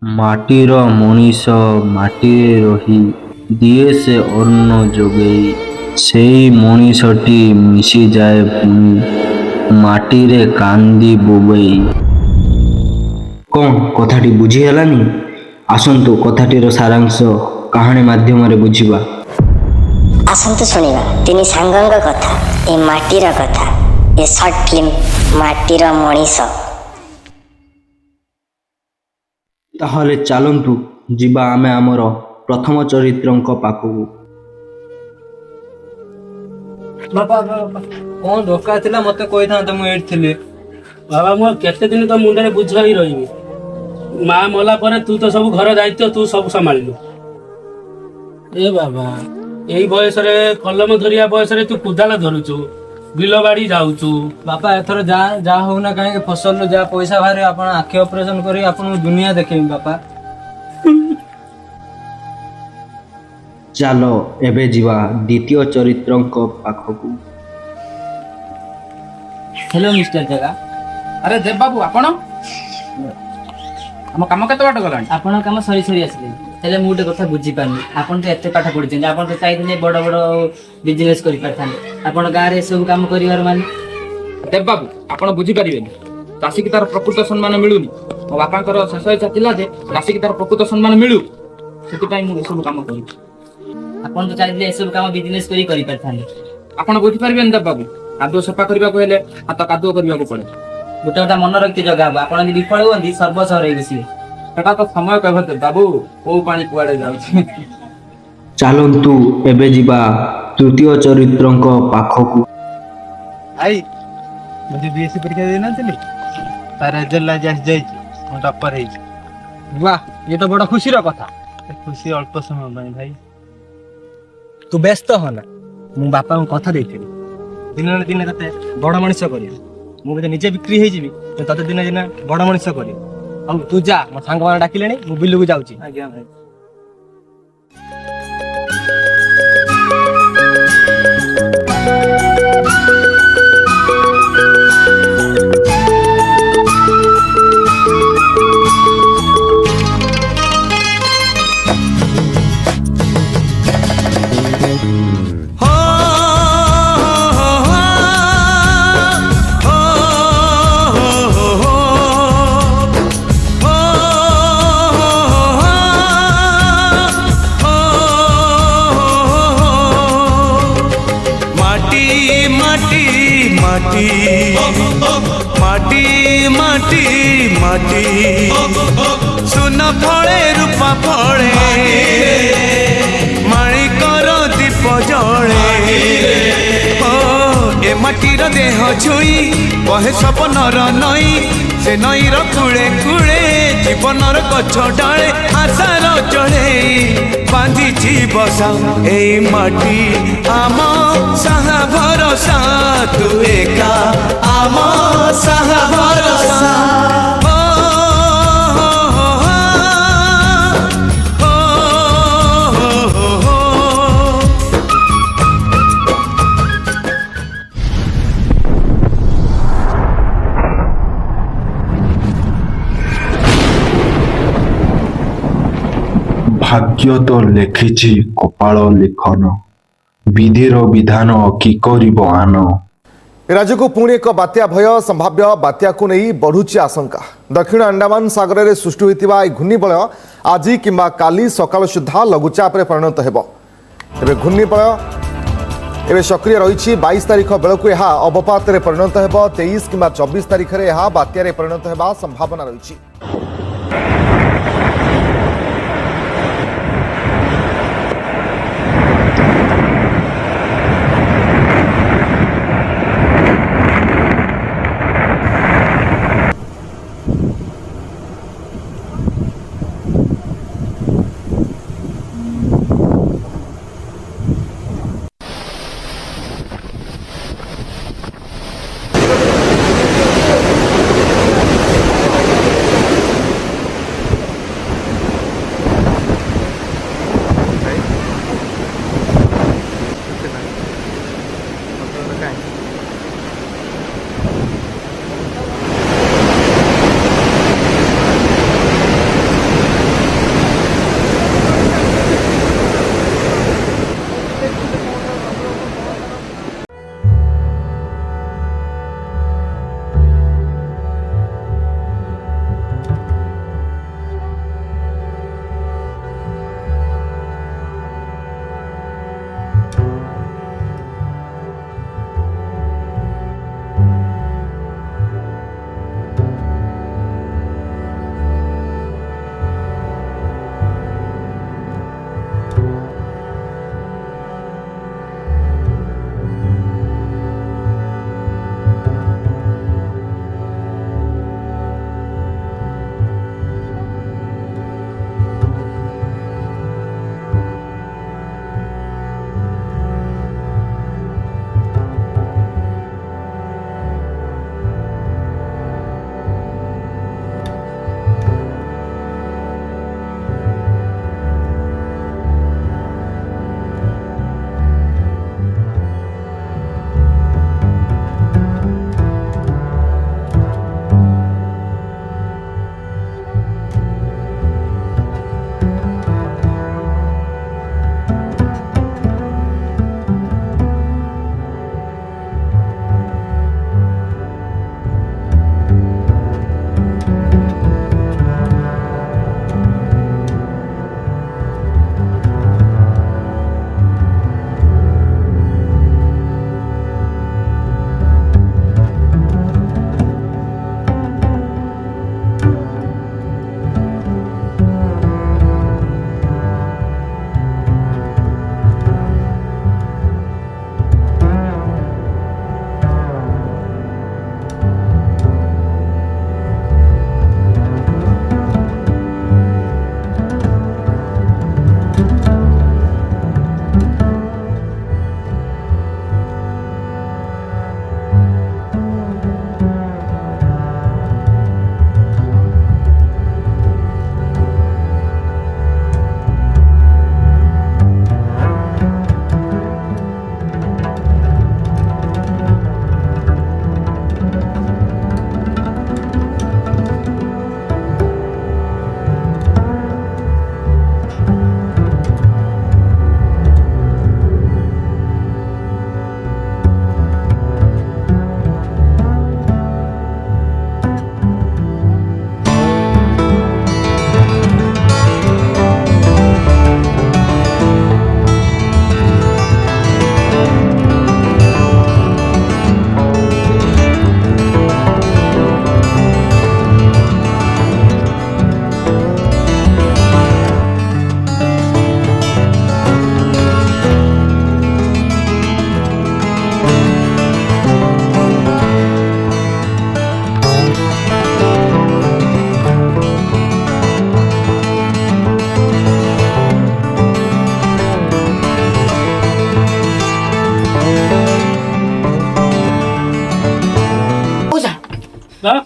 ମାଟିର ମଣିଷ ମାଟିରେ ରହି ଦିଏ ସେ ଅନ୍ନ ଯୋଗେଇ, ସେଇ ମଣିଷଟି ମିଶିଯାଏ ପୁଣି ମାଟିରେ କାନ୍ଦି ବୋବେଇ। କ'ଣ କଥାଟି ବୁଝି ହେଲାନି? ଆସନ୍ତୁ କଥାଟିର ସାରାଂଶ କାହାଣୀ ମାଧ୍ୟମରେ ବୁଝିବା। ଆସନ୍ତୁ ଶୁଣିବା ତିନି ସାଙ୍ଗଙ୍କ କଥା, ଏ ମାଟିର କଥା, ଏ ସର୍ଟ ଫିଲ୍ମ ମାଟିର ମଣିଷ। ତାହେଲେ ଚାଲନ୍ତୁ ଯିବା ଆମେ ଆମର ପ୍ରଥମ ଚରିତ୍ରଙ୍କ ପାଖକୁ। ବାପା କ'ଣ ଦରକାର ଥିଲା ମତେ କହିଥାନ୍ତେ, ମୁଁ ଏଇଠି ଥିଲି। ବାବା ମୁଁ କେତେ ଦିନ ତ ମୁଣ୍ଡରେ ବୁଝ ହେଇ ରହିବି। ମା ମଲା ପରେ ତୁ ତ ସବୁ ଘର ଦାୟିତ୍ୱ ତୁ ସବୁ ସମ୍ଭାଳିଲୁ। ଏ ବାବା ଏଇ ବୟସରେ କଲମ ଧରିବା ବୟସରେ ତୁ କୁଦାଳ ଧରୁଛୁ, ବିଲ ବାଡ଼ି ଯାଉଛୁ। ବାପା ଏଥର ଯାହା ହଉନା କାହିଁକି ଫସଲରୁ ଯାହା ପଇସା ବାହାରେ ଆପଣ ଆଖି ଅପରେସନ କରି ଆପଣଙ୍କୁ ଦୁନିଆ ଦେଖେଇବି ବାପା। ଚାଲ ଏବେ ଯିବା ଦ୍ୱିତୀୟ ଚରିତ୍ରଙ୍କ ପାଖକୁ। ହ୍ୟାଲୋ ମିଷ୍ଟର ଜାଗା। ଆରେ ଦେବ ବାବୁ ଆପଣ, ଆମ କାମ କେତେ ବାଟ ଗଲାଣି? ଆପଣଙ୍କ କାମ ସରି ଆସିଲେଣି, ହେଲେ ମୁଁ ଗୋଟେ କଥା ବୁଝିପାରୁନି। ଆପଣ ତ ଏତେ ପାଠ ପଢିଛନ୍ତି, ଆପଣ ତ ଚାହିଁଥିଲେ ବଡ଼ ବଡ଼ ବିଜନେସ୍ କରିପାରିଥାନ୍ତେ। ଆପଣ ଗାଁରେ ଏସବୁ କାମ କରିବାର ମାନେ? ଦେବ ବାବୁ ଆପଣ ବୁଝିପାରିବେନି, ଚାଷୀକି ତାର ପ୍ରକୃତ ସମ୍ମାନ ମିଳୁନି। ମୋ ବାପାଙ୍କର ଶେଷ ଇଚ୍ଛା ଥିଲା ଯେ ଚାଷୀକି ତାର ପ୍ରକୃତ ସମ୍ମାନ ମିଳୁ, ସେଥିପାଇଁ ମୁଁ ଏସବୁ କାମ କରୁଛି। ଆପଣ ତ ଚାହିଁଥିଲେ ଏସବୁ କାମ ବିଜନେସ୍ କରିପାରିଥାନ୍ତେ। ଆପଣ ବୁଝିପାରିବେନି ଦେବ ବାବୁ, କାଦୁଅ ସଫା କରିବାକୁ ହେଲେ ହାତ କାଦୁଅ କରିବାକୁ ପଡେ। ଗୋଟେ କଥା ମନେ ରଖିତେ ଜଗା ହବ, ଆପଣ ଯଦି ବିଫଳ ହୁଅନ୍ତି ସର୍ବସହର ହେଇ ବସିବେ। ସେଟା ତ ସମୟ କହିବ ଦେବ ବାବୁ, କୋଉ ପାଣି କୁଆଡେ ଯାଉଛି। ଚାଲନ୍ତୁ ଏବେ ଯିବା ତୃତୀୟ ଚରିତ୍ରଙ୍କ ପାଖକୁ। ଆଇ ମୁଁ ଯୋଉ ବିଏସସି ପରୀକ୍ଷା ଦେଇନଥିଲି, ତାର ରେଜଲ୍ଟ ଆଜି ଆସିଯାଇଛି, ମୁଁ ଟପର ହେଇଛି। ବାଃ ଇଏ ତ ବଡ଼ ଖୁସିର କଥା। ଖୁସି ଅଳ୍ପ ସମୟ ପାଇଁ ଭାଇ, ତୁ ବ୍ୟସ୍ତ ହନା। ମୁଁ ବାପାଙ୍କୁ କଥା ଦେଇଥିଲି ଦିନେ ନା ଦିନେ ତତେ ବଡ଼ ମଣିଷ କରିବି। ମୁଁ ଯଦି ନିଜେ ବିକ୍ରି ହେଇଯିବି ତତେ ଦିନେ ଦିନେ ବଡ଼ ମଣିଷ କରିବି। ହଉ ତୁ ଯା, ମୋ ସାଙ୍ଗମାନେ ଡାକିଲେଣି, ମୁଁ ବିଲକୁ ଯାଉଛି। ଆଜ୍ଞା ଭାଇ। माटी माटी माटी सुन फले रूपा फले माणिकर दीप जले। ए माटीर देह छुई कहे सपनर नई, से नईर कूले कूले जीवनर गछ डाले आशार चढ़े बांधिची बसा। ए माटी आम साहा भरोसा, तू एका आम साहा भरोसा। भाग्य तो लेखिछि कपाल लेखन, विधिर विधान कि करिब आन। राज्य को पुणी एक बात्या भय, संभाव्य बात्या को नहीं बढ़ुची आशंका। दक्षिण अंडमान सागर में सृष्टि होता घूर्णिबलय आज किंबा काली सकाल सुधा लघुचाप परिणत हो। घूर्णिबलय एवं सक्रिय रही 22 तारीख बेलू यह अवपात परिणत हो, 23 किंबा 24 तारीख में यह बात्या परिणत होगा संभावना रही।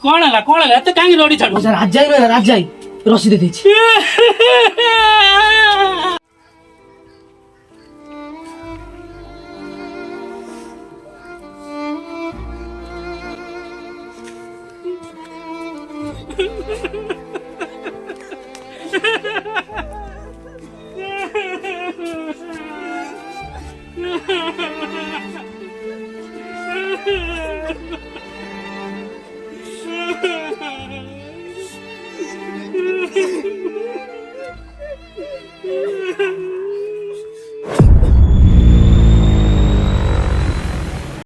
କଣ ହେଲା ଏତେ କାହିଁକି ରଡି ଛାଡୁ ରାଜାଇ ରସିଦ ଦେଇଛି। Ha ha ha ha!